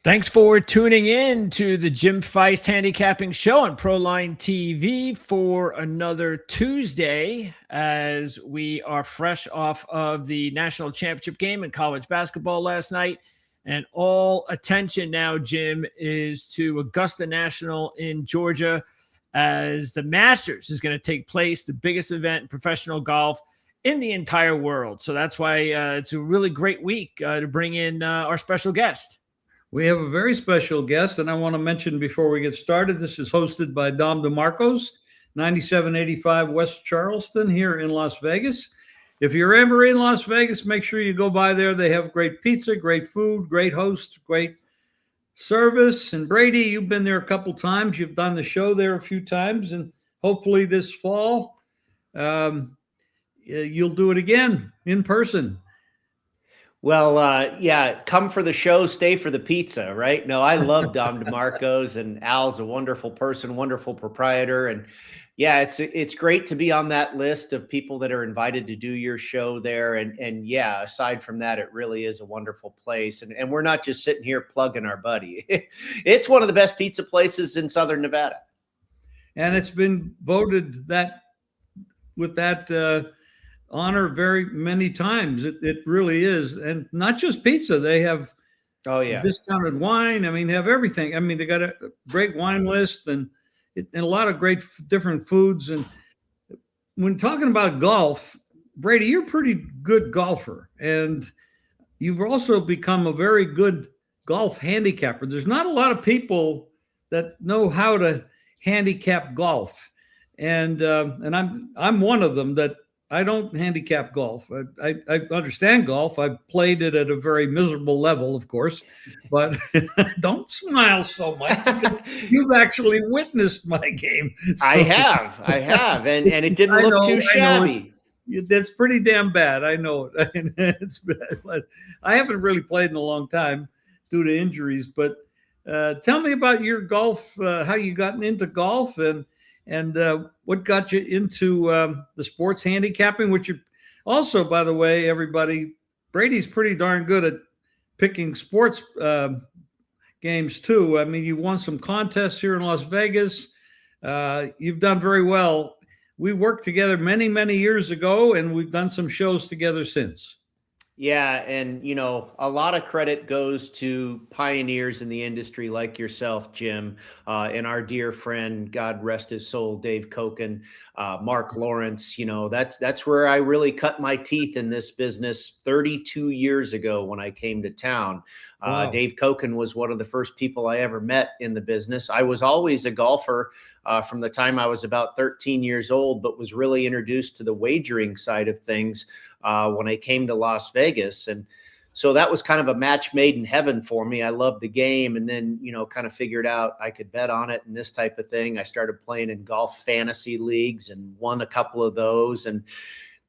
Thanks for tuning in to the Jim Feist Handicapping Show on Proline TV for another Tuesday as we are fresh off of the national championship game in college basketball last night. And all attention now, Jim, is to Augusta National in Georgia as the Masters is going to take place, the biggest event in professional golf in the entire world. So that's why it's a really great week to bring in our special guest. We have a very special guest, and I want to mention before we get started, this is hosted by Dom DeMarcos, 9785 West Charleston here in Las Vegas. If you're ever in Las Vegas, make sure you go by there. They have great pizza, great food, great host, great service. And Brady, you've been there a couple times. You've done the show there a few times, and hopefully this fall you'll do it again in person. Well, yeah, come for the show, stay for the pizza, right? No, I love Dom DeMarcos, and Al's a wonderful person, wonderful proprietor. And yeah, it's great to be on that list of people that are invited to do your show there. And yeah, aside from that, it really is a wonderful place. And we're not just sitting here plugging our buddy. It's one of the best pizza places in Southern Nevada. And it's been voted that with that honor very many times. It really is. And not just pizza. They have discounted wine. I mean, they have everything. I mean, they got a great wine list and a lot of great different foods. And when talking about golf, Brady, you're a pretty good golfer. And you've also become a very good golf handicapper. There's not a lot of people that know how to handicap golf. And I'm one of them that I don't handicap golf. I understand golf. I've played it at a very miserable level, of course, but don't smile so much because you've actually witnessed my game. So, I have, and it didn't look too shabby. That's pretty damn bad. I know it. It's bad, but I haven't really played in a long time due to injuries. But tell me about your golf, how you gotten into golf and what got you into the sports handicapping, which you also, by the way, everybody, Brady's pretty darn good at picking sports games too. I mean, you won some contests here in Las Vegas. You've done very well. We worked together many, many years ago, and we've done some shows together since. Yeah. And, a lot of credit goes to pioneers in the industry like yourself, Jim, and our dear friend, God rest his soul, Dave Koken, Mark Lawrence. That's where I really cut my teeth in this business 32 years ago when I came to town. Wow. Dave Koken was one of the first people I ever met in the business. I was always a golfer from the time I was about 13 years old, but was really introduced to the wagering side of things when I came to Las Vegas. And so that was kind of a match made in heaven for me. I loved the game, and then, kind of figured out I could bet on it and this type of thing. I started playing in golf fantasy leagues and won a couple of those, and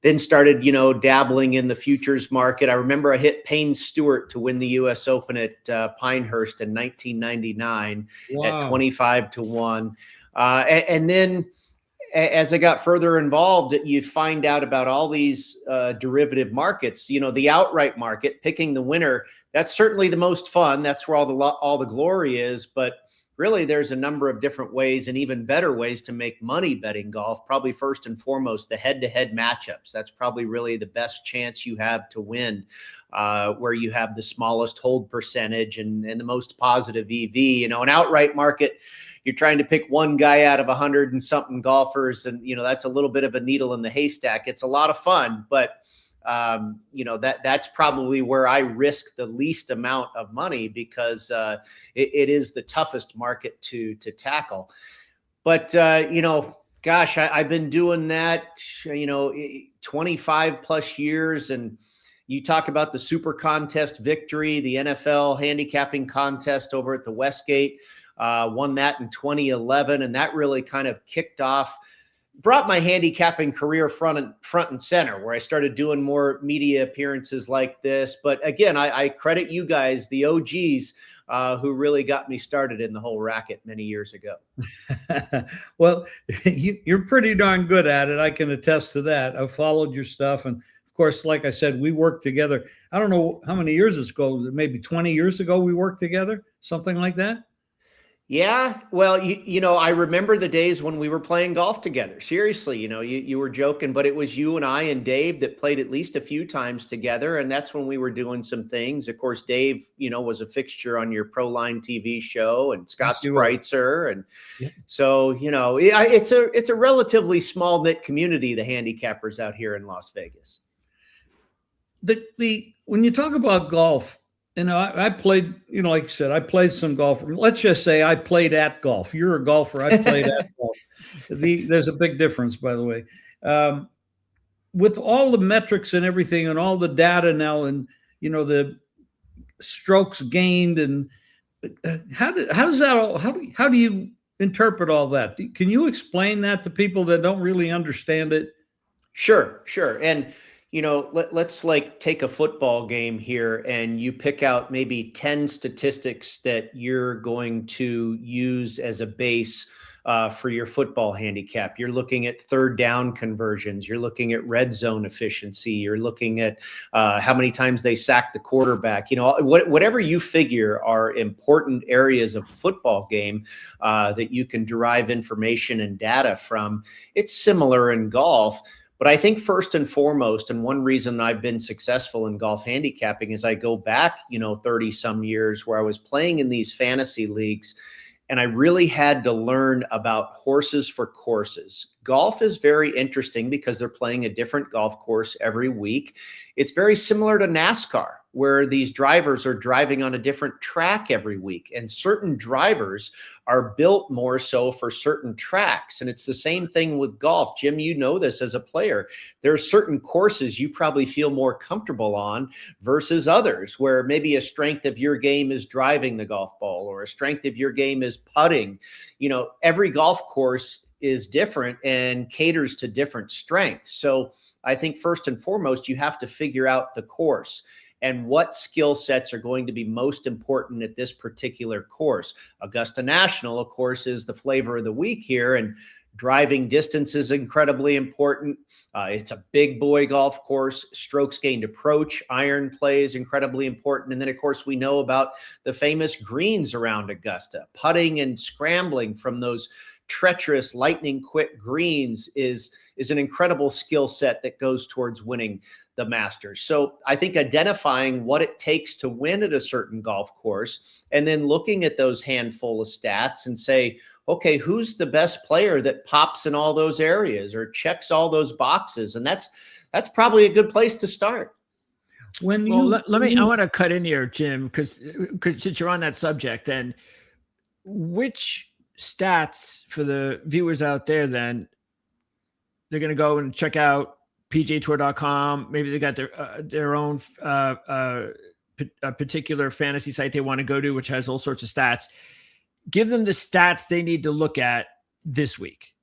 then started, dabbling in the futures market. I remember I hit Payne Stewart to win the U.S. Open at Pinehurst in 1999 at 25-1. And then as I got further involved, you find out about all these derivative markets, the outright market, picking the winner. That's certainly the most fun. That's where all the glory is. But really, there's a number of different ways and even better ways to make money betting golf. Probably first and foremost, the head-to-head matchups. That's probably really the best chance you have to win, where you have the smallest hold percentage and the most positive EV. An outright market, you're trying to pick one guy out of 100 and something golfers. And, that's a little bit of a needle in the haystack. It's a lot of fun, but that's probably where I risk the least amount of money because it is the toughest market to tackle. But, gosh, I've been doing that, 25 plus years. And you talk about the Super Contest victory, the NFL handicapping contest over at the Westgate. Won that in 2011, and that really kind of brought my handicapping career front and center, where I started doing more media appearances like this. But again, I credit you guys, the OGs, who really got me started in the whole racket many years ago. Well, you're pretty darn good at it. I can attest to that. I've followed your stuff, and of course, like I said, we worked together. I don't know how many years ago, maybe 20 years ago, we worked together, something like that. Yeah, well, I remember the days when we were playing golf together. Seriously, you were joking, but it was you and I and Dave that played at least a few times together, and that's when we were doing some things. Of course, Dave, was a fixture on your Proline TV show, and Scott Spreitzer, and so it's a relatively small knit community, the handicappers out here in Las Vegas. When you talk about golf. I played, like you said, I played some golf. Let's just say I played at golf. You're a golfer. I played at golf. There's a big difference, by the way. With all the metrics and everything and all the data now and, the strokes gained and how do you interpret all that? Can you explain that to people that don't really understand it? Sure. And let's like take a football game here and you pick out maybe 10 statistics that you're going to use as a base for your football handicap. You're looking at third down conversions. You're looking at red zone efficiency. You're looking at how many times they sack the quarterback. Whatever you figure are important areas of a football game that you can derive information and data from. It's similar in golf. But I think first and foremost, and one reason I've been successful in golf handicapping is I go back, 30 some years where I was playing in these fantasy leagues and I really had to learn about horses for courses. Golf is very interesting because they're playing a different golf course every week. It's very similar to NASCAR, where these drivers are driving on a different track every week. And certain drivers are built more so for certain tracks. And it's the same thing with golf. Jim, you know this as a player. There are certain courses you probably feel more comfortable on versus others, where maybe a strength of your game is driving the golf ball or a strength of your game is putting. Every golf course is different and caters to different strengths. So I think first and foremost, you have to figure out the course and what skill sets are going to be most important at this particular course. Augusta National, of course, is the flavor of the week here, and driving distance is incredibly important. It's a big boy golf course. Strokes gained approach, iron play is incredibly important. And then, of course, we know about the famous greens around Augusta. Putting and scrambling from those treacherous, lightning quick greens is an incredible skill set that goes towards winning the Masters. So I think identifying what it takes to win at a certain golf course and then looking at those handful of stats and say, okay, who's the best player that pops in all those areas or checks all those boxes? And that's probably a good place to start. I want to cut in here, Jim, because since you're on that subject, then which stats for the viewers out there, then they're going to go and check out PGAtour.com. Maybe they got their own particular fantasy site they want to go to, which has all sorts of stats. Give them the stats they need to look at this week.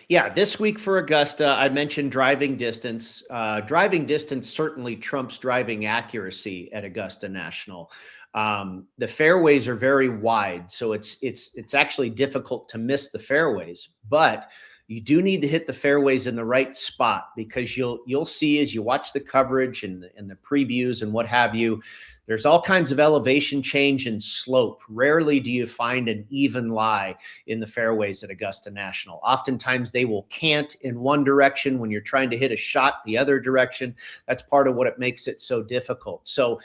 Yeah, this week for Augusta, I mentioned driving distance. Driving distance certainly trumps driving accuracy at Augusta National. The fairways are very wide, so it's actually difficult to miss the fairways, but you do need to hit the fairways in the right spot, because you'll see as you watch the coverage and the previews and what have you, there's all kinds of elevation change and slope. Rarely do you find an even lie in the fairways at Augusta National. Oftentimes they will cant in one direction when you're trying to hit a shot the other direction. That's part of what it makes it so difficult. So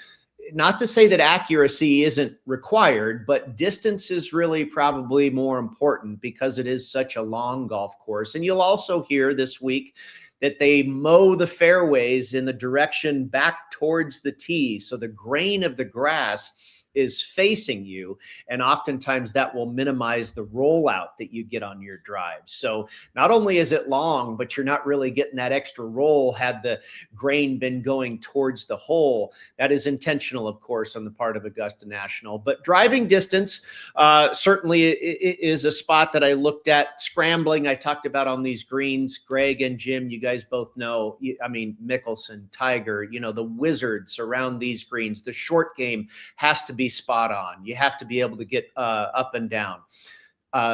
not to say that accuracy isn't required, but distance is really probably more important because it is such a long golf course. And you'll also hear this week that they mow the fairways in the direction back towards the tee. So the grain of the grass is facing you. And oftentimes that will minimize the rollout that you get on your drive. So not only is it long, but you're not really getting that extra roll had the grain been going towards the hole. That is intentional, of course, on the part of Augusta National. But driving distance certainly is a spot that I looked at. Scrambling, I talked about on these greens. Greg and Jim, you guys both know, Mickelson, Tiger, the wizards around these greens. The short game has to be spot on. You have to be able to get up and down.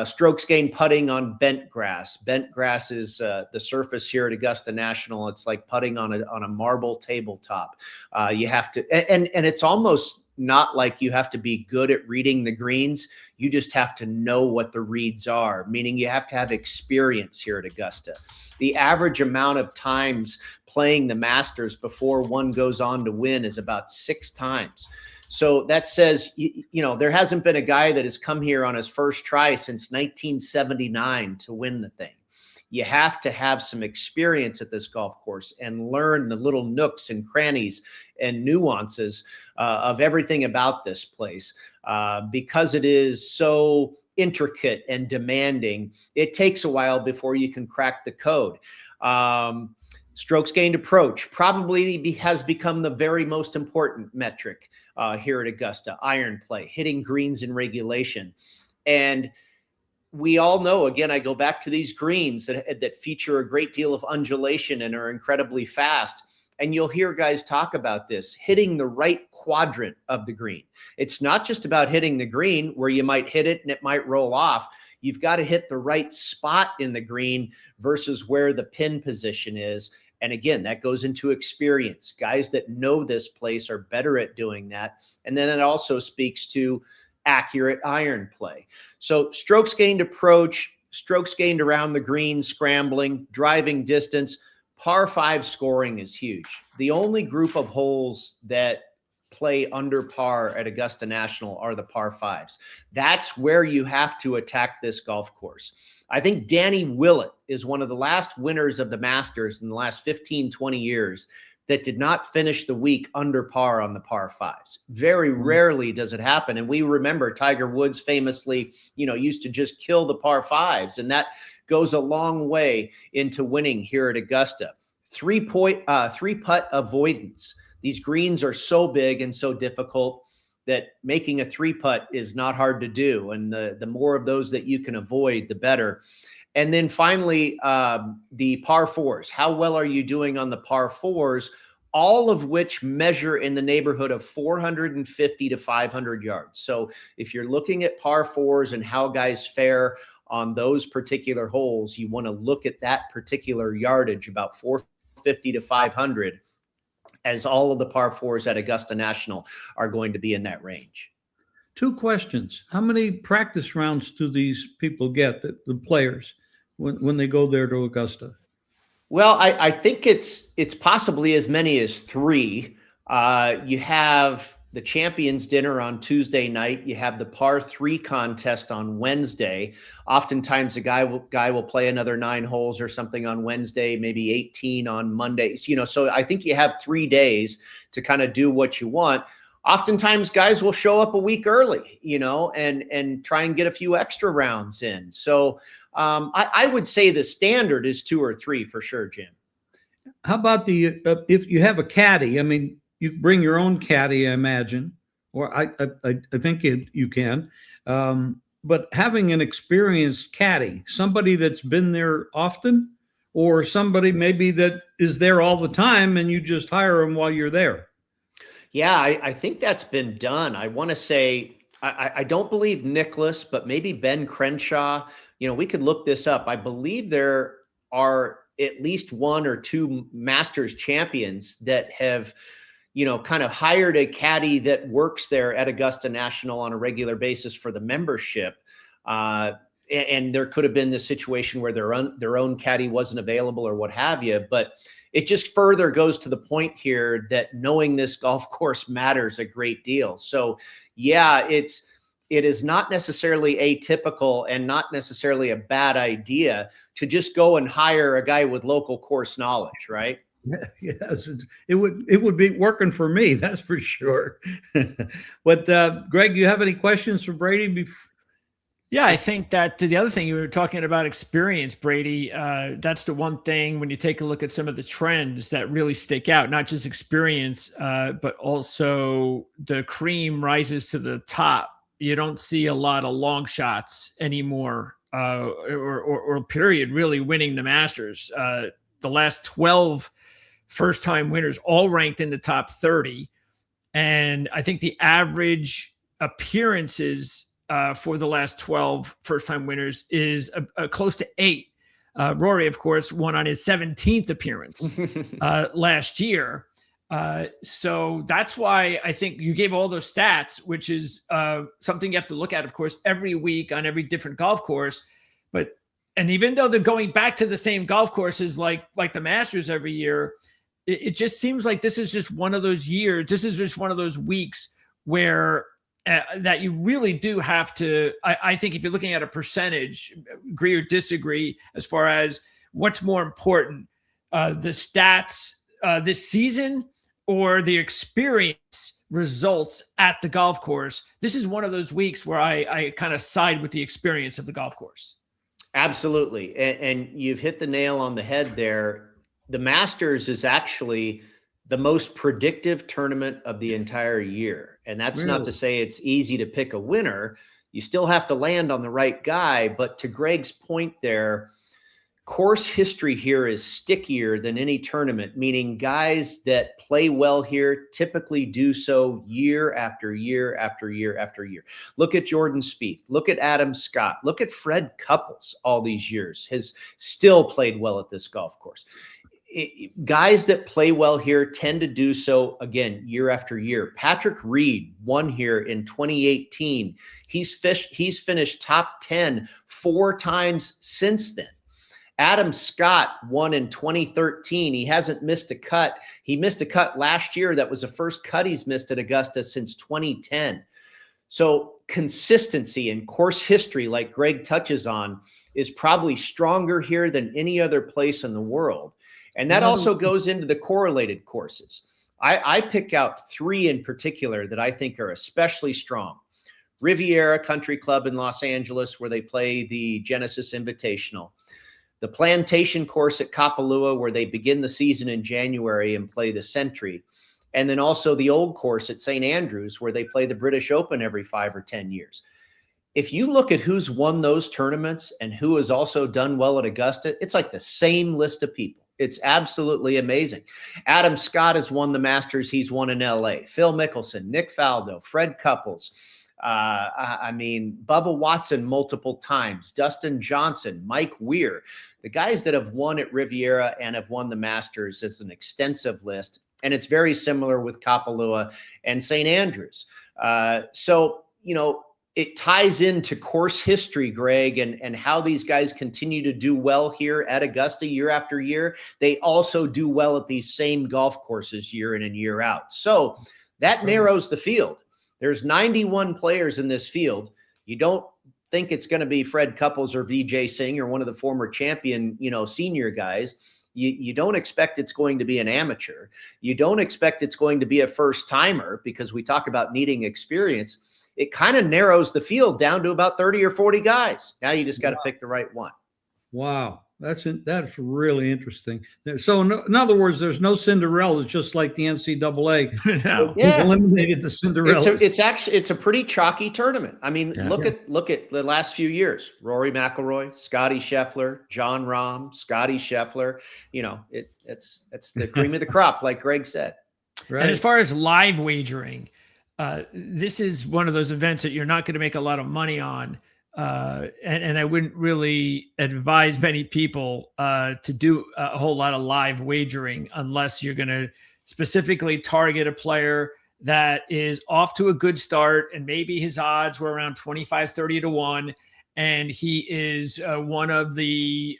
Strokes gained putting on bent grass. Bent grass is the surface here at Augusta National. It's like putting on a marble tabletop. You have to, and it's almost not like you have to be good at reading the greens. You just have to know what the reads are, meaning you have to have experience here at Augusta. The average amount of times playing the Masters before one goes on to win is about 6 times. So that says, you know, there hasn't been a guy that has come here on his first try since 1979 to win the thing. You have to have some experience at this golf course and learn the little nooks and crannies and nuances of everything about this place. Because it is so intricate and demanding, it takes a while before you can crack the code. Strokes gained approach probably has become the very most important metric here at Augusta. Iron play, hitting greens in regulation. And we all know, again, I go back to these greens that feature a great deal of undulation and are incredibly fast. And you'll hear guys talk about this, hitting the right quadrant of the green. It's not just about hitting the green where you might hit it and it might roll off. You've got to hit the right spot in the green versus where the pin position is. And again, that goes into experience. Guys that know this place are better at doing that. And then it also speaks to accurate iron play. So strokes gained approach, strokes gained around the green, scrambling, driving distance, par 5 scoring is huge. The only group of holes that play under par at Augusta National are the par 5s. That's where you have to attack this golf course. I think Danny Willett is one of the last winners of the Masters in the last 15, 20 years that did not finish the week under par on the par 5s. Very rarely does it happen. And we remember Tiger Woods famously, you know, used to just kill the par 5s. And that goes a long way into winning here at Augusta. 3-putt avoidance. These greens are so big and so difficult that making a 3-putt is not hard to do. And the more of those that you can avoid, the better. And then finally, the par 4s. How well are you doing on the par 4s? All of which measure in the neighborhood of 450 to 500 yards. So if you're looking at par 4s and how guys fare on those particular holes, you want to look at that particular yardage, about 450 to 500, as all of the par 4s at Augusta National are going to be in that range. 2 questions. How many practice rounds do these people get, the players, when they go there to Augusta? Well, I think it's possibly as many as 3. You have the Champions Dinner on Tuesday night. You have the par 3 contest on Wednesday. Oftentimes, a guy will play another 9 holes or something on Wednesday, maybe 18 on Mondays. You know, so I think you have 3 days to kind of do what you want. Oftentimes, guys will show up a week early, you know, and try and get a few extra rounds in. So I would say the standard is 2 or 3 for sure, Jim. How about the if you have a caddy? I mean, you bring your own caddy, I imagine, or I think you can. But having an experienced caddy, somebody that's been there often, or somebody maybe that is there all the time, and you just hire them while you're there. Yeah, I think that's been done. I want to say, I don't believe Nicholas, but maybe Ben Crenshaw. You know, we could look this up. I believe there are at least 1 or 2 Masters champions that have, you know, kind of hired a caddy that works there at Augusta National on a regular basis for the membership. And there could have been this situation where their own caddy wasn't available or what have you. But it just further goes to the point here that knowing this golf course matters a great deal. So, yeah, it is not necessarily atypical and not necessarily a bad idea to just go and hire a guy with local course knowledge, right? Yes, it would be working for me, that's for sure. But Greg, you have any questions for Brady? Yeah, I think that the other thing you were talking about experience, Brady, that's the one thing when you take a look at some of the trends that really stick out, not just experience, but also the cream rises to the top. You don't see a lot of long shots anymore, or period, really winning the Masters. The last 12 first-time winners all ranked in the top 30. And I think the average appearances for the last 12 first-time winners is close to 8. Rory, of course, won on his 17th appearance last year. So that's why I think you gave all those stats, which is something you have to look at, of course, every week on every different golf course. And even though they're going back to the same golf courses like the Masters every year, it just seems like this is just one of those years. This is just one of those weeks where that you really do have to, I think if you're looking at a percentage, agree or disagree as far as what's more important, the stats this season or the experience results at the golf course. This is one of those weeks where I kind of side with the experience of the golf course. Absolutely. And you've hit the nail on the head there. The Masters is actually the most predictive tournament of the entire year. And that's not to say it's easy to pick a winner. You still have to land on the right guy. But to Greg's point there, course history here is stickier than any tournament, meaning guys that play well here typically do so year after year after year after year. Look at Jordan Spieth. Look at Adam Scott. Look at Fred Couples all these years, has still played well at this golf course. Guys that play well here tend to do so again year after year. Patrick Reed won here in 2018. He's finished top 10 4 times since then. Adam Scott won in 2013. He hasn't missed a cut. He missed a cut last year. That was the first cut he's missed at Augusta since 2010. So consistency and course history, like Greg touches on, is probably stronger here than any other place in the world. And that also goes into the correlated courses. I pick out 3 in particular that I think are especially strong. Riviera Country Club in Los Angeles, where they play the Genesis Invitational. The Plantation course at Kapalua, where they begin the season in January and play the Sentry. And then also the old course at St. Andrews, where they play the British Open every 5 or 10 years. If you look at who's won those tournaments and who has also done well at Augusta, it's like the same list of people. It's absolutely amazing. Adam Scott has won the Masters. He's won in LA. Phil Mickelson, Nick Faldo, Fred Couples. Bubba Watson multiple times, Dustin Johnson, Mike Weir. The guys that have won at Riviera and have won the Masters is an extensive list. And it's very similar with Kapalua and St. Andrews. It ties into course history, Greg, and how these guys continue to do well here at Augusta year after year. They also do well at these same golf courses year in and year out. So that narrows the field. There's 91 players in this field. You don't think it's going to be Fred Couples or Vijay Singh or one of the former champion, senior guys. You don't expect it's going to be an amateur. You don't expect it's going to be a first timer, because we talk about needing experience. It kind of narrows the field down to about 30 or 40 guys. Now you just got to pick the right one. Wow. That's really interesting. So in other words, there's no Cinderella. It's just like the NCAA. No. Yeah. Eliminated the Cinderella. It's a pretty chalky tournament. I mean, look at the last few years. Rory McIlroy, Scotty Scheffler, John Rahm, Scotty Scheffler. It's the cream of the crop, like Greg said. Right. And as far as live wagering, this is one of those events that you're not going to make a lot of money on. And I wouldn't really advise many people to do a whole lot of live wagering unless you're going to specifically target a player that is off to a good start, and maybe his odds were around 25, 30 to 1. And he is one of the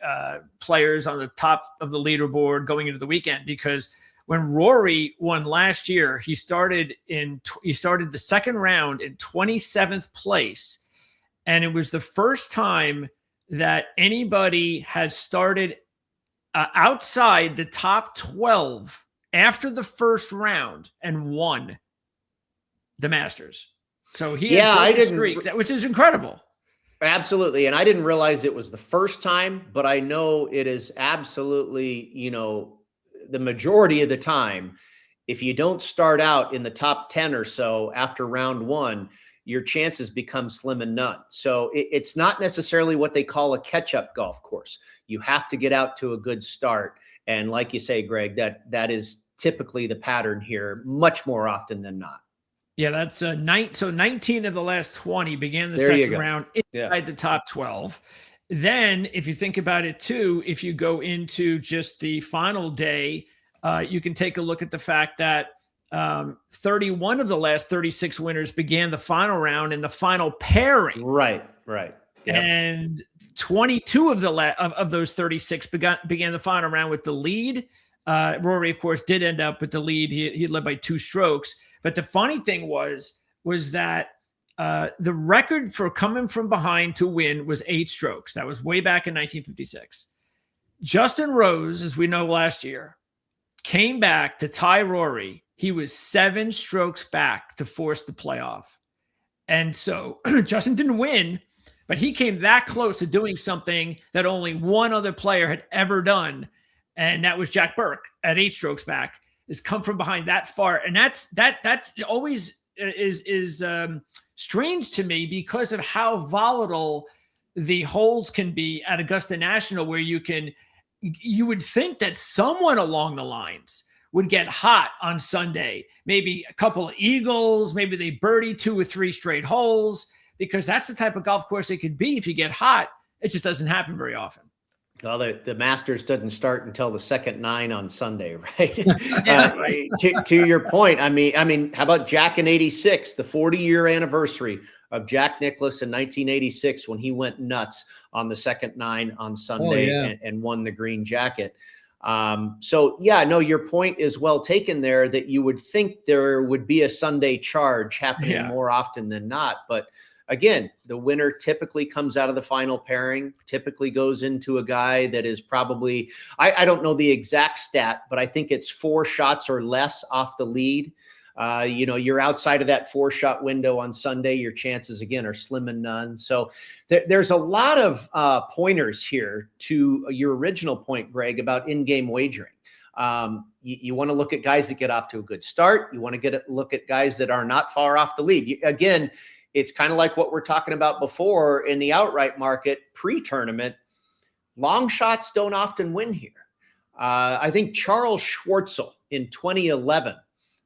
players on the top of the leaderboard going into the weekend, because when Rory won last year, he started the second round in 27th place. And it was the first time that anybody had started outside the top 12 after the first round and won the Masters. So he had a streak, which is incredible. Absolutely. And I didn't realize it was the first time, but I know it is absolutely, the majority of the time, if you don't start out in the top 10 or so after round 1, your chances become slim and none. So it's not necessarily what they call a catch-up golf course. You have to get out to a good start. And like you say, Greg, that is typically the pattern here much more often than not. Yeah, that's so 19 of the last 20 began the There you second go. round inside the top 12. Then, if you think about it too, if you go into just the final day, you can take a look at the fact that 31 of the last 36 winners began the final round in the final pairing. Right. Yep. And 22 of of those 36 began the final round with the lead. Rory, of course, did end up with the lead. He led by 2 strokes. But the funny thing was that the record for coming from behind to win was 8 strokes. That was way back in 1956. Justin Rose, as we know last year, came back to tie Rory. He was 7 strokes back to force the playoff. And so Justin didn't win, but he came that close to doing something that only one other player had ever done. And that was Jack Burke at 8 strokes back, is come from behind that far. And that's always is strange to me because of how volatile the holes can be at Augusta National, where you would think that someone along the lines would get hot on Sunday, maybe a couple of eagles, maybe they birdie 2 or 3 straight holes, because that's the type of golf course it could be. If you get hot, it just doesn't happen very often. Well, the Masters doesn't start until the second 9 on Sunday, right? Right. To your point, I mean, how about Jack in '86, the 40-year anniversary of Jack Nicklaus in 1986, when he went nuts on the second 9 on Sunday and won the green jacket. So yeah, no, your point is well taken there, that you would think there would be a Sunday charge happening more often than not, but again, the winner typically comes out of the final pairing, typically goes into a guy that is probably, I don't know the exact stat, but I think it's 4 shots or less off the lead. You're outside of that 4-shot window on Sunday. Your chances, again, are slim and none. So there's a lot of pointers here to your original point, Greg, about in-game wagering. You want to look at guys that get off to a good start. You want to look at guys that are not far off the lead. Again, it's kind of like what we're talking about before in the outright market pre-tournament. Long shots don't often win here. I think Charles Schwartzel in 2011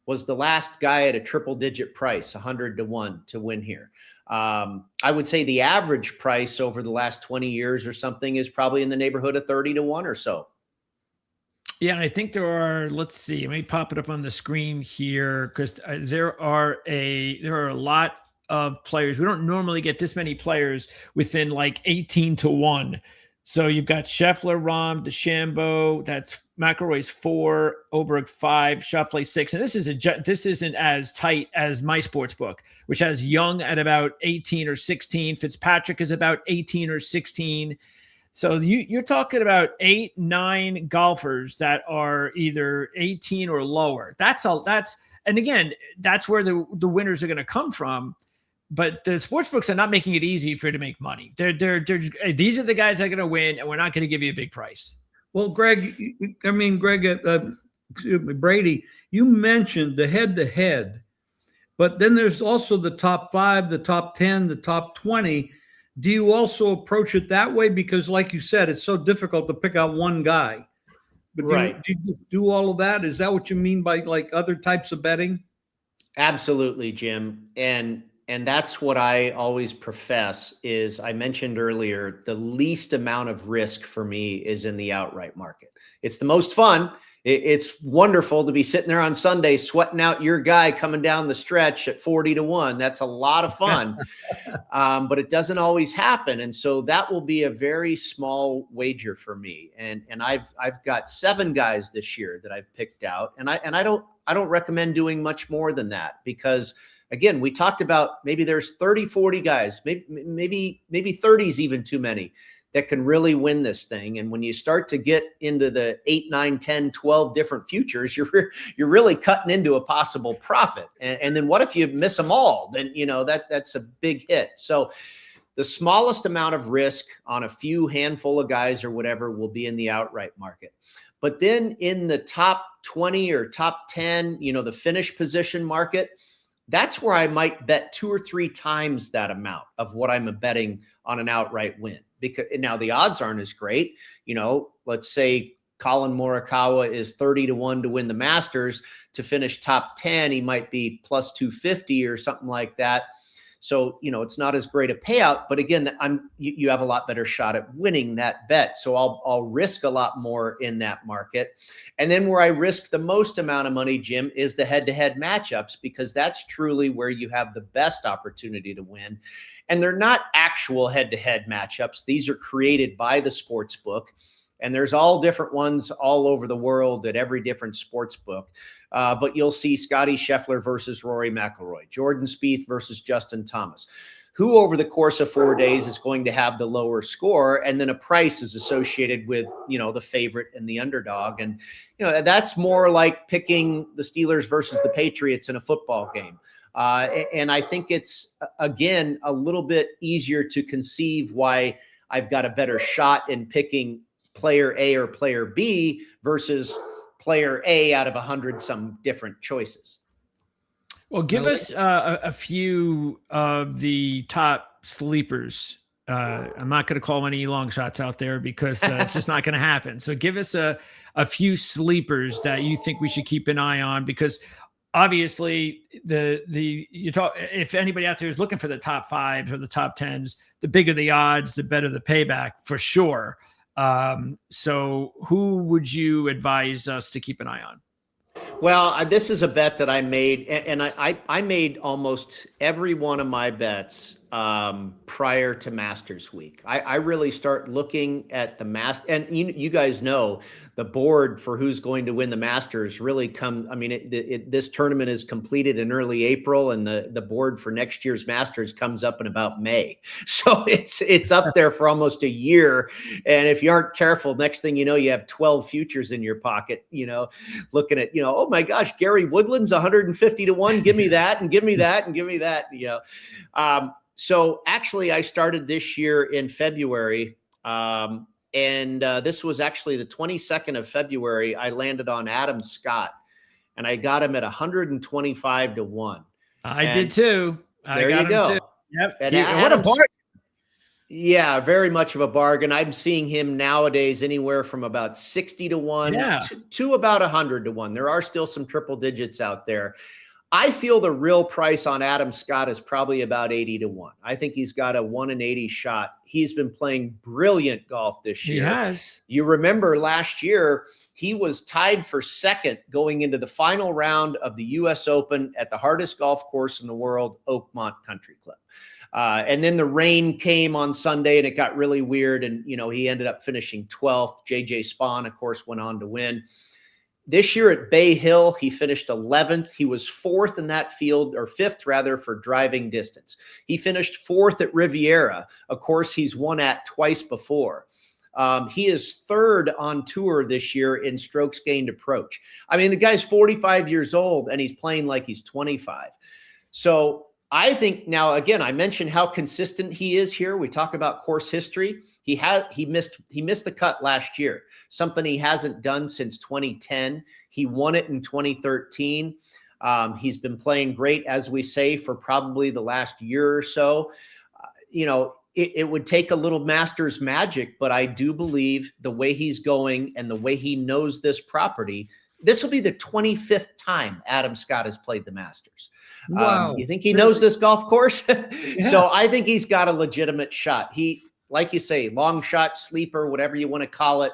was the last guy at a triple-digit price, 100-1 to win here. I would say the average price over the last 20 years or something is probably in the neighborhood of 30-1 or so. Yeah, and I think there are, let's see, let me pop it up on the screen here, because there are a lot of players. We don't normally get this many players within like 18-1. So you've got Scheffler, Rahm, DeChambeau, that's McIlroy's 4, Oberg 5, Schauffele 6. And this isn't as tight as my sports book, which has Young at about 18 or 16. Fitzpatrick is about 18 or 16. So you're talking about 8, 9 golfers that are either 18 or lower. And again, that's where the winners are going to come from. But the sports books are not making it easy for you to make money. These are the guys that are going to win, and we're not going to give you a big price. Well, Greg, Brady, you mentioned the head-to-head, but then there's also the top 5, the top 10, the top 20. Do you also approach it that way? Because like you said, it's so difficult to pick out one guy. But do you do all of that? Is that what you mean by like other types of betting? Absolutely, Jim. And that's what I always profess is, I mentioned earlier, the least amount of risk for me is in the outright market. It's the most fun. It's wonderful to be sitting there on Sunday sweating out your guy coming down the stretch at 40-1. That's a lot of fun, but it doesn't always happen. And so that will be a very small wager for me. And I've got 7 guys this year that I've picked out, and I don't recommend doing much more than that, because again, we talked about maybe there's 30, 40 guys, maybe 30 is even too many, that can really win this thing. And when you start to get into the 8, 9, 10, 12 different futures, you're really cutting into a possible profit. And then what if you miss them all? Then, that's a big hit. So the smallest amount of risk on a few handful of guys or whatever will be in the outright market. But then in the top 20 or top 10, the finish position market, that's where I might bet 2 or 3 times that amount of what I'm betting on an outright win. Because now the odds aren't as great. Let's say Colin Morikawa is 30-1 to win the Masters. To finish top 10, he might be plus 250 or something like that. So, it's not as great a payout, but again, you have a lot better shot at winning that bet. So I'll risk a lot more in that market. And then where I risk the most amount of money, Jim, is the head-to-head matchups, because that's truly where you have the best opportunity to win. And they're not actual head-to-head matchups. These are created by the sports book. And there's all different ones all over the world at every different sports book. But you'll see Scottie Scheffler versus Rory McIlroy, Jordan Spieth versus Justin Thomas. Who over the course of 4 days is going to have the lower score? And then a price is associated with, the favorite and the underdog. And, that's more like picking the Steelers versus the Patriots in a football game. And I think it's, again, a little bit easier to conceive why I've got a better shot in picking player A or player B versus player A out of 100 some different choices. Well, give us a few of the top sleepers. I'm not going to call any long shots out there because it's just not going to happen. So give us a few sleepers that you think we should keep an eye on, because obviously if anybody out there is looking for the top 5s or the top 10s, the bigger the odds, the better the payback for sure. So who would you advise us to keep an eye on? Well, this is a bet that I made, and I made almost every one of my bets prior to Masters Week. I really start looking at the and you guys know the board for who's going to win the Masters really this tournament is completed in early April, and the board for next year's Masters comes up in about May. So it's up there for almost a year. And if you aren't careful, next thing you know, you have 12 futures in your pocket, looking at, oh my gosh, Gary Woodland's 150-1. Give me that and give me that and give me that, So actually I started this year in February. And this was actually the 22nd of February. I landed on Adam Scott, and I got him at 125-1. I did too. There you go. Yep. And what a bargain. Yeah, very much of a bargain. I'm seeing him nowadays anywhere from about 60-1 to about 100-1. There are still some triple digits out there. I feel the real price on Adam Scott is probably about 80-1. I think he's got a 1 in 80 shot. He's been playing brilliant golf this year. He has. You remember last year, he was tied for second going into the final round of the U.S. Open at the hardest golf course in the world, Oakmont Country Club. And then the rain came on Sunday and it got really weird. And, he ended up finishing 12th. J.J. Spahn, of course, went on to win. This year at Bay Hill, he finished 11th. He was 4th in that field, or 5th rather, for driving distance. He finished 4th at Riviera. Of course, he's won at twice before. He is 3rd on tour this year in strokes gained approach. I mean, the guy's 45 years old and he's playing like he's 25. So I think now, again, I mentioned how consistent he is here. We talk about course history. He missed the cut last year, something he hasn't done since 2010. He won it in 2013. He's been playing great, as we say, for probably the last year or so. It would take a little Masters magic, but I do believe the way he's going and the way he knows this property, this will be the 25th time Adam Scott has played the Masters. Wow. You think he knows this golf course? Yeah. So I think he's got a legitimate shot. He, like you say, long shot, sleeper, whatever you want to call it.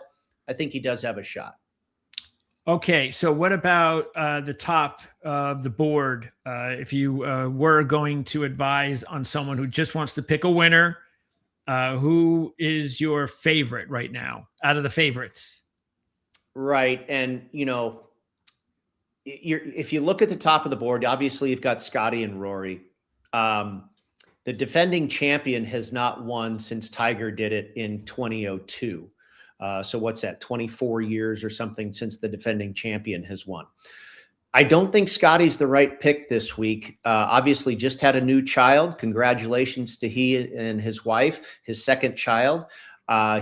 I think he does have a shot. Okay. So what about the top of the board? If you were going to advise on someone who just wants to pick a winner, who is your favorite right now out of the favorites? Right. And, if you look at the top of the board, obviously you've got Scottie and Rory. The defending champion has not won since Tiger did it in 2002. So what's that, 24 years or something since the defending champion has won. I don't think Scottie's the right pick this week. Obviously just had a new child. Congratulations to he and his wife, his second child.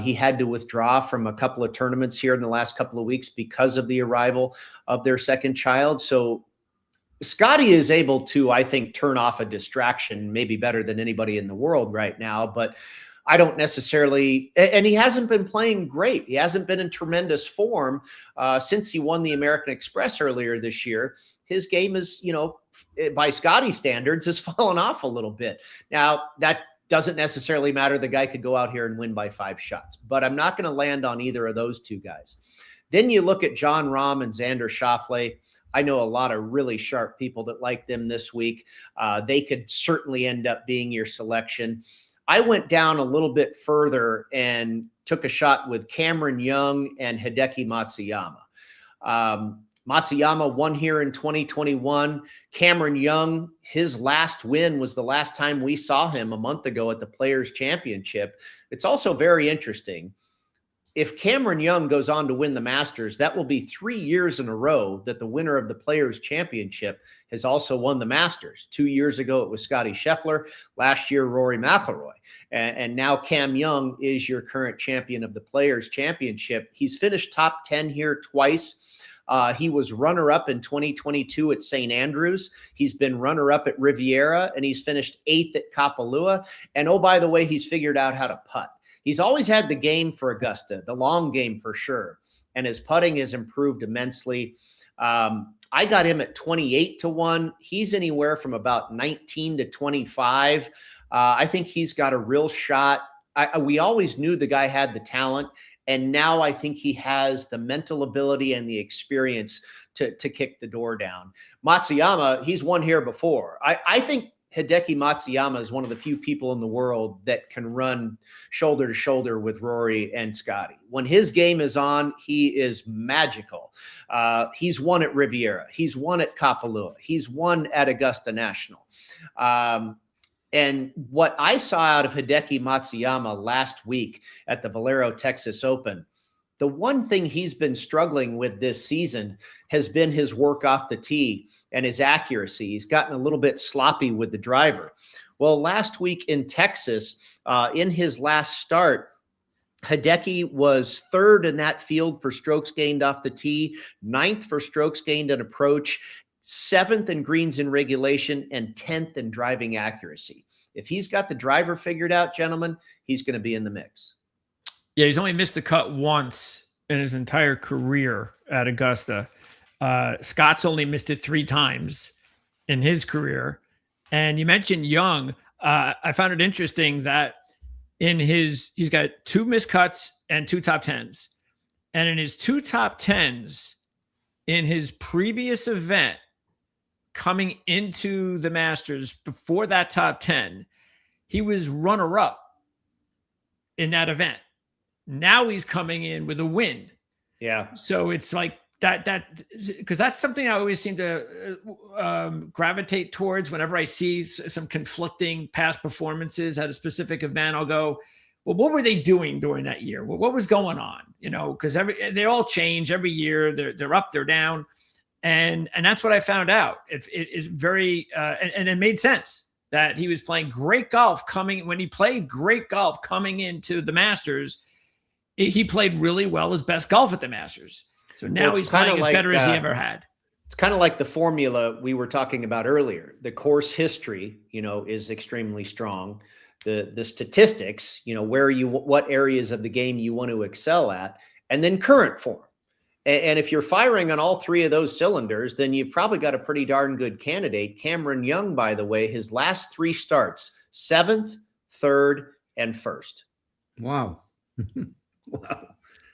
He had to withdraw from a couple of tournaments here in the last couple of weeks because of the arrival of their second child. So Scottie is able to, I think, turn off a distraction maybe better than anybody in the world right now. But I don't necessarily, and he hasn't been playing great. He hasn't been in tremendous form since he won the American Express earlier this year. His game is, by Scotty standards, has fallen off a little bit. Now, that doesn't necessarily matter. The guy could go out here and win by 5 shots, but I'm not going to land on either of those two guys. Then you look at John Rahm and Xander Schauffele. I know a lot of really sharp people that like them this week. They could certainly end up being your selection. I went down a little bit further and took a shot with Cameron Young and Hideki Matsuyama. Matsuyama won here in 2021. Cameron Young, his last win was the last time we saw him a month ago at the Players Championship. It's also very interesting. If Cameron Young goes on to win the Masters, that will be 3 years in a row that the winner of the Players Championship has also won the Masters. 2 years ago, it was Scotty Scheffler. Last year, Rory McIlroy. And now Cam Young is your current champion of the Players Championship. He's finished top 10 here twice. He was runner-up in 2022 at St. Andrews. He's been runner-up at Riviera, and he's finished 8th at Kapalua. And oh, by the way, he's figured out how to putt. He's always had the game for Augusta, the long game for sure. And his putting has improved immensely. I got him at 28-1. He's anywhere from about 19 to 25. I think he's got a real shot. We always knew the guy had the talent. And now I think he has the mental ability and the experience to kick the door down. Matsuyama, he's won here before. I think Hideki Matsuyama is one of the few people in the world that can run shoulder to shoulder with Rory and Scotty. When his game is on, he is magical. He's won at Riviera. He's won at Kapalua. He's won at Augusta National. And what I saw out of Hideki Matsuyama last week at the Valero Texas Open, the one thing he's been struggling with this season has been his work off the tee and his accuracy. He's gotten a little bit sloppy with the driver. Well, last week in Texas, in his last start, Hideki was 3rd in that field for strokes gained off the tee, 9th for strokes gained in approach, 7th in greens in regulation, and 10th in driving accuracy. If he's got the driver figured out, gentlemen, he's going to be in the mix. Yeah, he's only missed the cut once in his entire career at Augusta. Scott's only missed it 3 times in his career. And you mentioned Young. I found it interesting that he's got 2 missed cuts and 2 top 10s. And in his 2 top 10s in his previous event coming into the Masters before that top 10, he was runner-up in that event. Now he's coming in with a win. Yeah. So it's like that because that's something I always seem to gravitate towards whenever I see some conflicting past performances at a specific event. I'll go, well, what were they doing during that year? Well, what was going on? Because they all change every year. They're up, they're down. And that's what I found out. It is very and it made sense that he was playing great golf when he played great golf coming into the Masters. He played really well, his best golf at the Masters. So now he's playing as better as he ever had. It's kind of like the formula we were talking about earlier. The course history, is extremely strong. The statistics, what areas of the game you want to excel at, and then current form. And if you're firing on all 3 of those cylinders, then you've probably got a pretty darn good candidate. Cameron Young, by the way, his last 3 starts, 7th, 3rd, and 1st. Wow. Wow.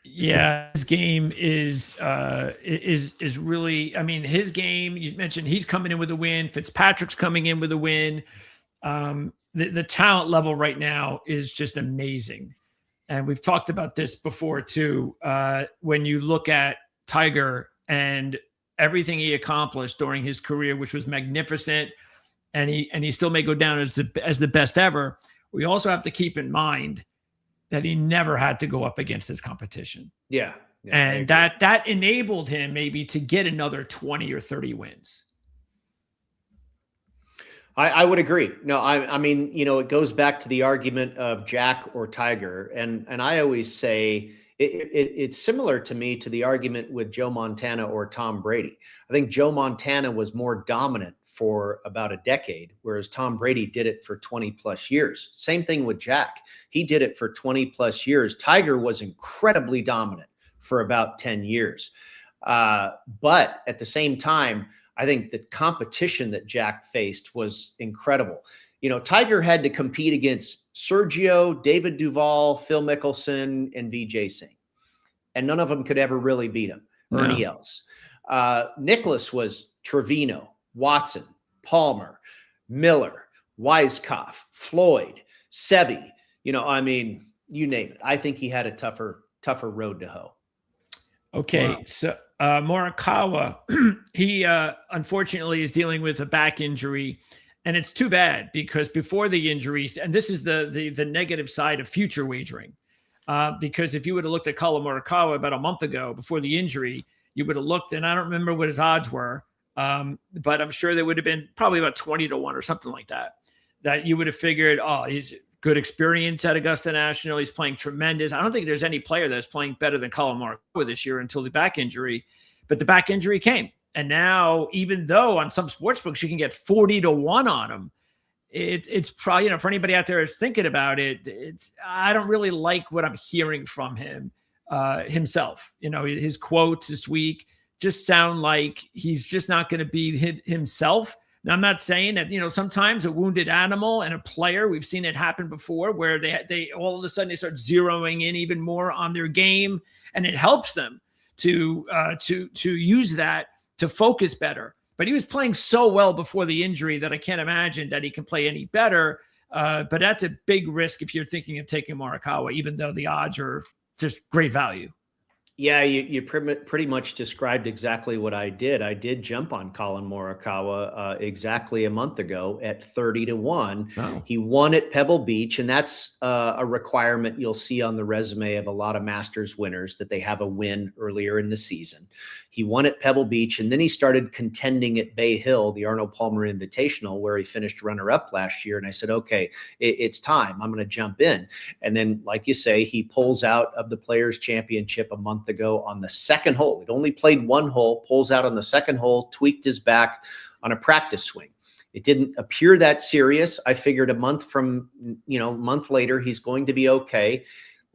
Yeah, his game is really, his game, you mentioned he's coming in with a win. Fitzpatrick's coming in with a win. The talent level right now is just amazing. And we've talked about this before too. When you look at Tiger and everything he accomplished during his career, which was magnificent, and he still may go down as the best ever. We also have to keep in mind that he never had to go up against his competition. Yeah. And that enabled him maybe to get another 20 or 30 wins. I would agree. No, I mean, it goes back to the argument of Jack or Tiger. And I always say, It's similar to me to the argument with Joe Montana or Tom Brady. I think Joe Montana was more dominant for about a decade, whereas Tom Brady did it for 20 plus years. Same thing with Jack. He did it for 20 plus years. Tiger was incredibly dominant for about 10 years. But at the same time, I think the competition that Jack faced was incredible. You know, Tiger had to compete against Sergio, David Duval, Phil Mickelson, and Vijay Singh. And none of them could ever really beat him. Ernie Els. Nicklaus was Trevino, Watson, Palmer, Miller, Weiskopf, Floyd, Seve. You know, I mean, you name it. I think he had a tougher road to hoe. Okay, wow. So Morikawa, he unfortunately is dealing with a back injury, and it's too bad because before the injuries, and this is the negative side of future wagering, because if you would have looked at Collin Morikawa about a month ago before the injury, you would have looked, and I don't remember what his odds were, but I'm sure they would have been probably about 20-1 or something like that. That you would have figured, oh, he's good experience at Augusta National. He's playing tremendous. I don't think there's any player that's playing better than Collin Morikawa this year until the back injury, but the back injury came. And now, even though on some sportsbooks you can get 40-1 on him, it's probably, you know, for anybody out there who's thinking about it, I don't really like what I'm hearing from him himself. You know, his quotes this week just sound like he's just not going to be himself. Now, I'm not saying that, you know, sometimes a wounded animal and a player, we've seen it happen before where they all of a sudden they start zeroing in even more on their game, and it helps them to use that to focus better. But he was playing so well before the injury that I can't imagine that he can play any better. But that's a big risk if you're thinking of taking Morikawa, even though the odds are just great value. Yeah, you pretty much described exactly what I did. I did jump on Collin Morikawa exactly a month ago at 30-1. Oh. He won at Pebble Beach, and that's a requirement you'll see on the resume of a lot of Masters winners, that they have a win earlier in the season. He won at Pebble Beach, and then he started contending at Bay Hill, the Arnold Palmer Invitational, where he finished runner-up last year. And I said, okay, it's time. I'm going to jump in. And then, like you say, he pulls out of the Players' Championship a month ago on the second hole. He'd only played one hole, pulls out on the second hole, tweaked his back on a practice swing. It didn't appear that serious. I figured a month later, he's going to be okay.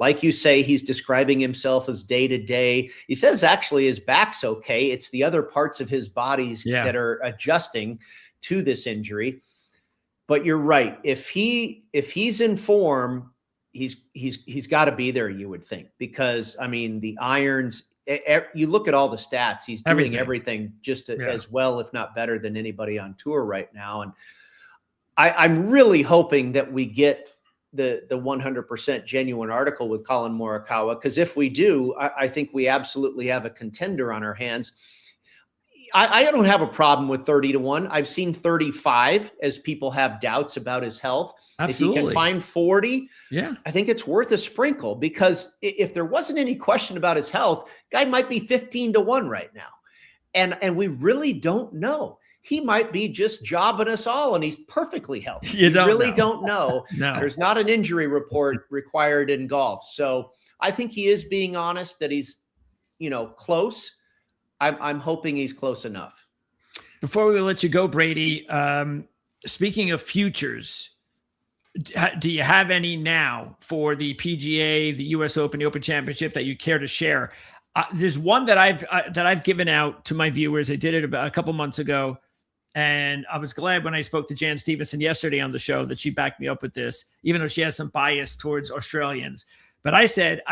Like you say, he's describing himself as day to day. He says actually his back's okay. It's the other parts of his bodies that are adjusting to this injury. But you're right. If he's in form, he's got to be there, you would think, because I mean the irons. You look at all the stats; he's doing everything just as well, if not better, than anybody on tour right now. And I'm really hoping that we get the 100% genuine article with Collin Morikawa, because if we do, I think we absolutely have a contender on our hands. I don't have a problem with 30-1. I've seen 35 as people have doubts about his health. Absolutely. If he can find 40, I think it's worth a sprinkle, because if there wasn't any question about his health, guy might be 15-1 right now. And we really don't know. He might be just jobbing us all, and he's perfectly healthy. You don't know. No. There's not an injury report required in golf. So I think he is being honest that he's, close. I'm hoping he's close enough. Before we let you go, Brady, speaking of futures, do you have any now for the PGA, the US Open, the Open Championship that you care to share? There's one that I've given out to my viewers. I did it about a couple months ago, and I was glad when I spoke to Jan Stevenson yesterday on the show that she backed me up with this, even though she has some bias towards Australians. But I said,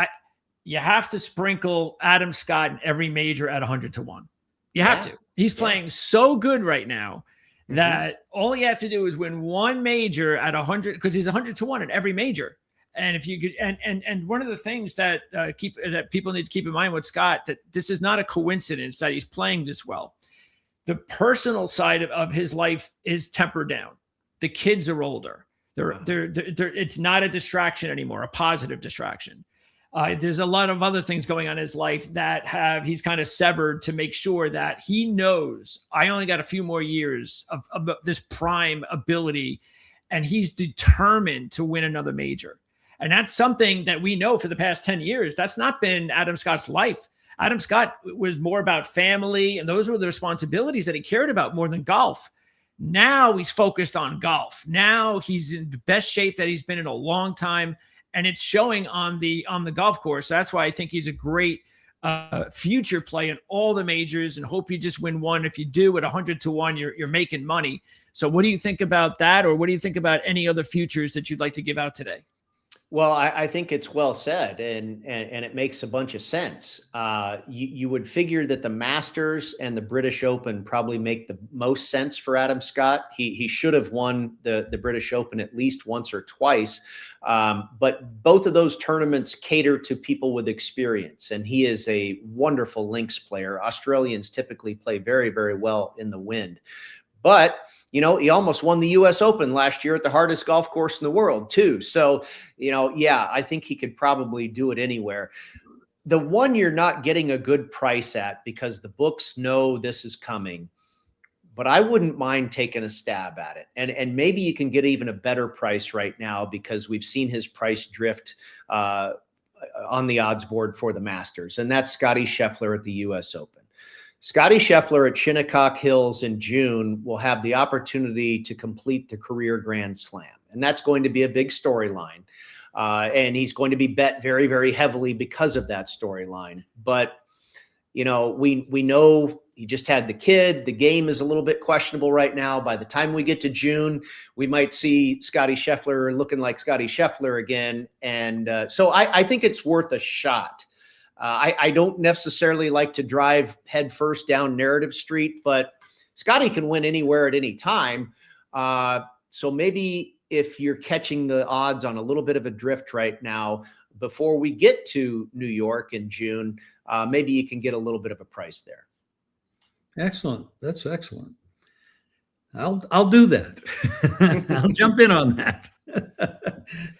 you have to sprinkle Adam Scott in every major at 100-1. You have to. He's playing so good right now that all you have to do is win one major at 100, because he's 100-1 at every major. And if you could, and one of the things that people need to keep in mind with Scott, that this is not a coincidence that he's playing this well. The personal side of his life is tempered down. The kids are older. It's not a distraction anymore, a positive distraction. There's a lot of other things going on in his life that he's kind of severed to make sure that he knows I only got a few more years of this prime ability, and he's determined to win another major. And that's something that we know for the past 10 years. That's not been Adam Scott's life. Adam Scott was more about family, and those were the responsibilities that he cared about more than golf. Now he's focused on golf. Now he's in the best shape that he's been in a long time, and it's showing on the golf course. That's why I think he's a great future play in all the majors, and hope you just win one. If you do at 100-1, you're making money. So what do you think about that? Or what do you think about any other futures that you'd like to give out today? Well, I think it's well said, and it makes a bunch of sense. You would figure that the Masters and the British Open probably make the most sense for Adam Scott. He should have won the British Open at least once or twice, but both of those tournaments cater to people with experience, and he is a wonderful links player. Australians typically play very, very well in the wind. But, he almost won the U.S. Open last year at the hardest golf course in the world, too. So, yeah, I think he could probably do it anywhere. The one you're not getting a good price at because the books know this is coming, but I wouldn't mind taking a stab at it. And maybe you can get even a better price right now because we've seen his price drift on the odds board for the Masters, and that's Scottie Scheffler at the U.S. Open. Scottie Scheffler at Shinnecock Hills in June will have the opportunity to complete the career Grand Slam. And that's going to be a big storyline. And he's going to be bet very, very heavily because of that storyline. But, we know he just had the kid. The game is a little bit questionable right now. By the time we get to June, we might see Scottie Scheffler looking like Scottie Scheffler again. And so I think it's worth a shot. I don't necessarily like to drive headfirst down Narrative Street, but Scottie can win anywhere at any time. So maybe if you're catching the odds on a little bit of a drift right now, before we get to New York in June, maybe you can get a little bit of a price there. Excellent. That's excellent. I'll do that. I'll jump in on that.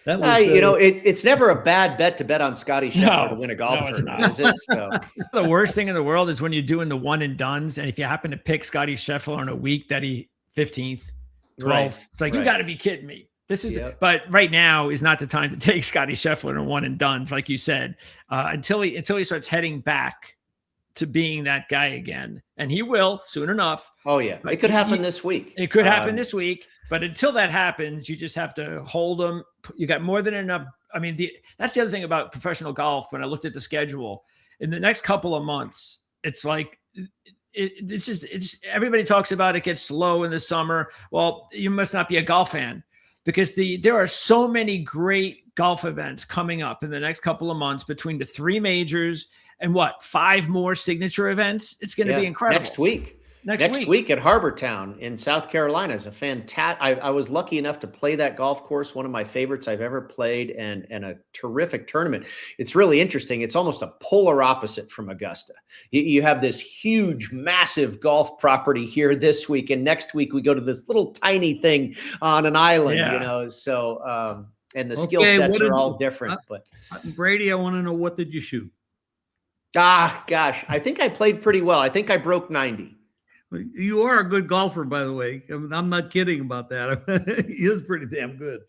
That was, it's never a bad bet to bet on Scottie Scheffler to win a golf tournament, is it? So. The worst thing in the world is when you're doing the one and dones, and if you happen to pick Scottie Scheffler on a week that he 15th, 12th, right. It's like, you got to be kidding me. This is, but right now is not the time to take Scottie Scheffler in a one and done, like you said, until he starts heading back to being that guy again. And he will soon enough. Oh yeah. It could happen this week. It could happen this week, but until that happens, you just have to hold them. You got more than enough. I mean, that's the other thing about professional golf. When I looked at the schedule in the next couple of months, it's like, it's everybody talks about it gets slow in the summer. Well, you must not be a golf fan, because there are so many great golf events coming up in the next couple of months between the 3 majors and 5 more signature events. It's going to be incredible. Next week at Harbortown in South Carolina is a fantastic. I was lucky enough to play that golf course, one of my favorites I've ever played, and a terrific tournament. It's really interesting. It's almost a polar opposite from Augusta. You have this huge, massive golf property here this week, and next week we go to this little tiny thing on an island. So and the skill sets are all different. But Brady, I want to know, what did you shoot? Gosh, I think I played pretty well. I think I broke 90. You are a good golfer, by the way. I'm not kidding about that. He is pretty damn good.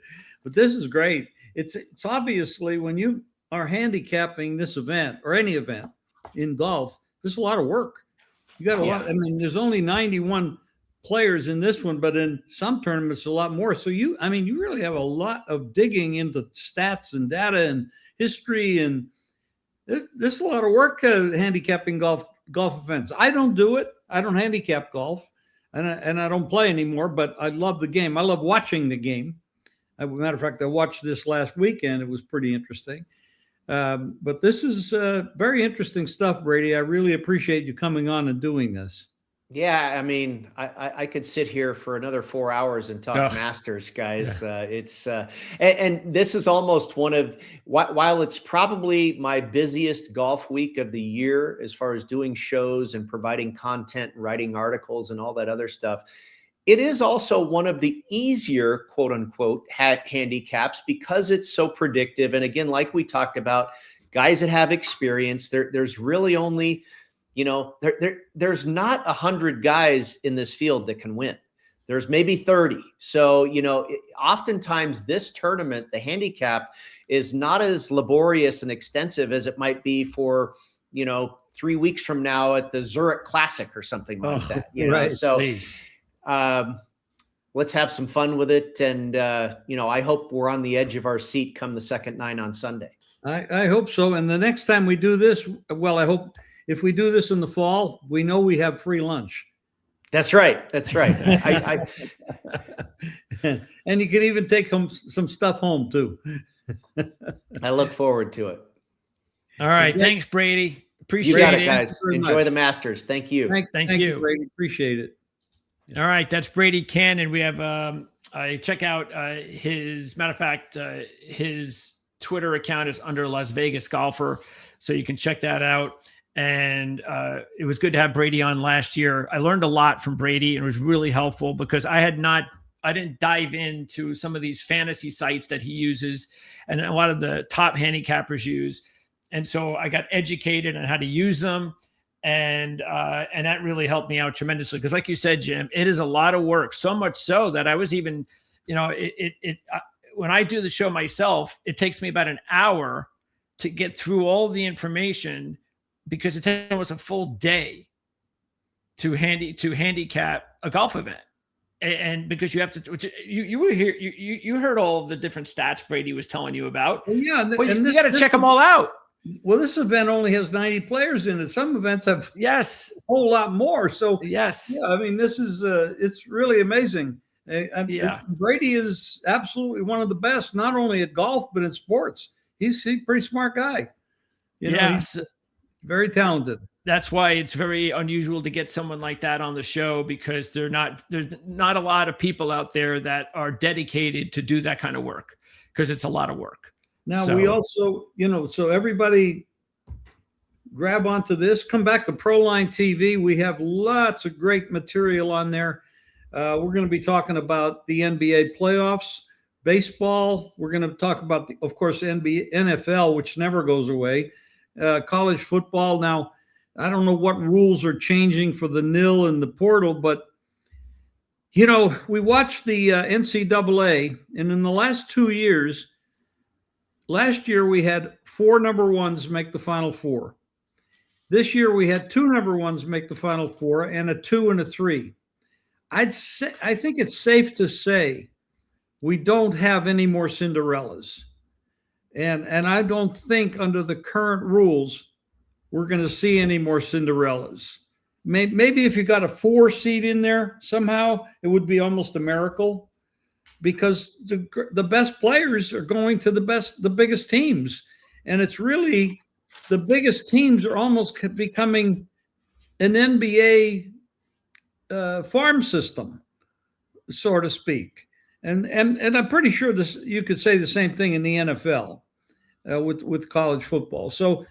But this is great. It's obviously, when you are handicapping this event or any event in golf, there's a lot of work. You got a lot. I mean, there's only 91 players in this one, but in some tournaments, a lot more. So you really have a lot of digging into stats and data and history, and there's a lot of work handicapping golf events. I don't do it. I don't handicap golf, and I don't play anymore, but I love the game. I love watching the game. As a matter of fact, I watched this last weekend. It was pretty interesting. But this is very interesting stuff, Brady. I really appreciate you coming on and doing this. Yeah, I mean, I could sit here for another 4 hours and talk Masters, guys. Yeah. And this is almost one of, while it's probably my busiest golf week of the year as far as doing shows and providing content, writing articles and all that other stuff, it is also one of the easier, quote unquote, handicaps because it's so predictive. And again, like we talked about, guys that have experience, there's really only, there's not 100 guys in this field that can win. There's maybe 30. So, oftentimes this tournament, the handicap, is not as laborious and extensive as it might be for, 3 weeks from now at the Zurich Classic or something like that. Right. So let's have some fun with it. And, I hope we're on the edge of our seat come the second 9 on Sunday. I hope so. And the next time we do this, well, I hope if we do this in the fall, we know we have free lunch. That's right. And you can even take some stuff home too. I look forward to it. All right. Thanks, Brady. Appreciate you got it. guys. Enjoy the Masters. Thank you. Thank you, Brady. Appreciate it. All right. That's Brady Cannon. We have, I check out matter of fact, his Twitter account is under Las Vegas Golfer. So you can check that out. And it was good to have Brady on last year. I learned a lot from Brady, and it was really helpful because I didn't dive into some of these fantasy sites that he uses and a lot of the top handicappers use. And so I got educated on how to use them. And that really helped me out tremendously. Because like you said, Jim, it is a lot of work. So much so that I was even, when I do the show myself, it takes me about an hour to get through all the information because it takes almost a full day to handicap a golf event. And because you have to, you were here, you heard all the different stats Brady was telling you about. Well, yeah. You got to check them all out. Well, this event only has 90 players in it. Some events have a whole lot more. So yes, yeah, I mean, this is it's really amazing. Brady is absolutely one of the best, not only at golf but in sports. He's a pretty smart guy. He's very talented. That's why it's very unusual to get someone like that on the show because there's not a lot of people out there that are dedicated to do that kind of work because it's a lot of work. Now we also, so everybody grab onto this, come back to Proline TV. We have lots of great material on there. We're going to be talking about the NBA playoffs, baseball. We're going to talk about, of course, NFL, which never goes away, college football. Now, I don't know what rules are changing for the nil and the portal, but, we watched the NCAA, and in the last 2 years, last year we had 4 number ones make the Final Four. This year we had 2 number ones make the Final Four and a 2 and a 3. I think it's safe to say we don't have any more Cinderellas. And I don't think under the current rules we're going to see any more Cinderellas. Maybe if you got a 4 seed in there somehow, it would be almost a miracle because the best players are going to the biggest teams. And it's really the biggest teams are almost becoming an NBA farm system, so to speak. And I'm pretty sure you could say the same thing in the NFL with college football. So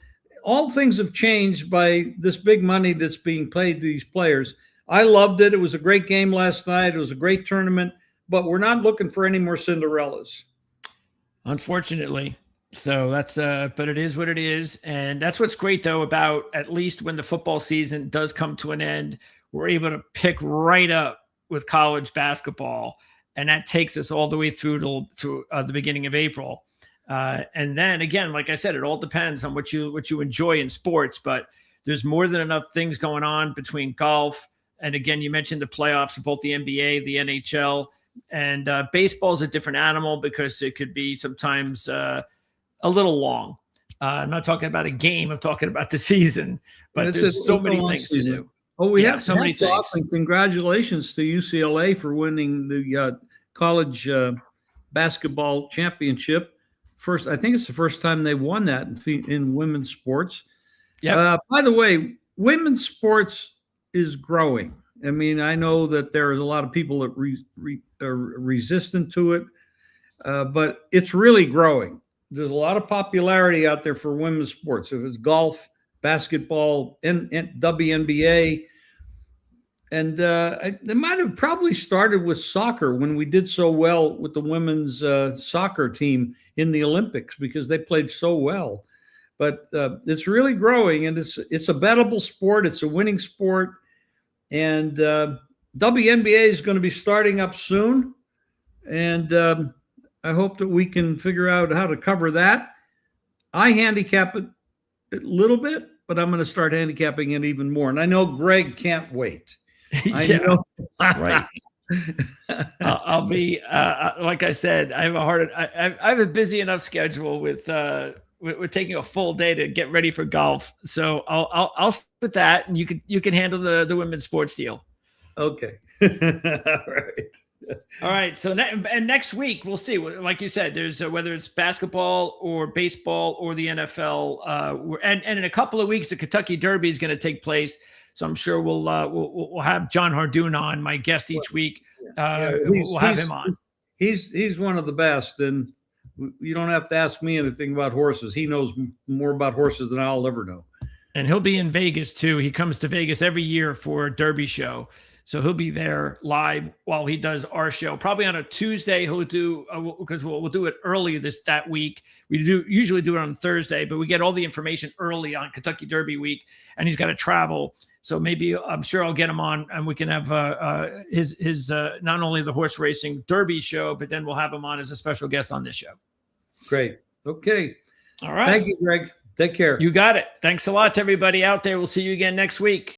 all things have changed by this big money that's being paid to these players. I loved it. It was a great game last night. It was a great tournament, but we're not looking for any more Cinderellas. Unfortunately. So that's, but it is what it is. And that's what's great though, about at least when the football season does come to an end, we're able to pick right up with college basketball. And that takes us all the way through to the beginning of April. And then again, like I said, it all depends on what you enjoy in sports, but there's more than enough things going on between golf. And again, you mentioned the playoffs for both the NBA, the NHL, and baseball is a different animal because it could be sometimes a little long. I'm not talking about a game. I'm talking about the season, but there's so many things to do. Oh, we have so many things. And congratulations to UCLA for winning the college basketball championship. I think it's the first time they've won that in women's sports. Yeah. By the way, women's sports is growing. I mean, I know that there's a lot of people that are resistant to it, but it's really growing. There's a lot of popularity out there for women's sports. If it's golf, basketball, and WNBA, and they might have probably started with soccer when we did so well with the women's soccer team in the Olympics because they played so well. But it's really growing, and it's a bettable sport. It's a winning sport, and WNBA is going to be starting up soon, and I hope that we can figure out how to cover that. I handicap it a little bit, but I'm going to start handicapping it even more. And I know Greg can't wait. I know. Right. I'll be like I said, I have a busy enough schedule with taking a full day to get ready for golf. So I'll stick with that, and you can handle the women's sports deal. Okay. All right. All right. So next week we'll see. Like you said, there's whether it's basketball or baseball or the NFL, and in a couple of weeks the Kentucky Derby is going to take place. So I'm sure we'll have John Hardoon on, my guest each week. We'll have him on. He's one of the best, and you don't have to ask me anything about horses. He knows more about horses than I'll ever know. And he'll be in Vegas too. He comes to Vegas every year for a Derby show. So he'll be there live while he does our show. Probably on a Tuesday, he'll do because we'll do it early that week. We usually do it on Thursday, but we get all the information early on Kentucky Derby week, and he's got to travel. So maybe I'm sure I'll get him on, and we can have his not only the horse racing Derby show, but then we'll have him on as a special guest on this show. Great. Okay. All right. Thank you, Greg. Take care. You got it. Thanks a lot to everybody out there. We'll see you again next week.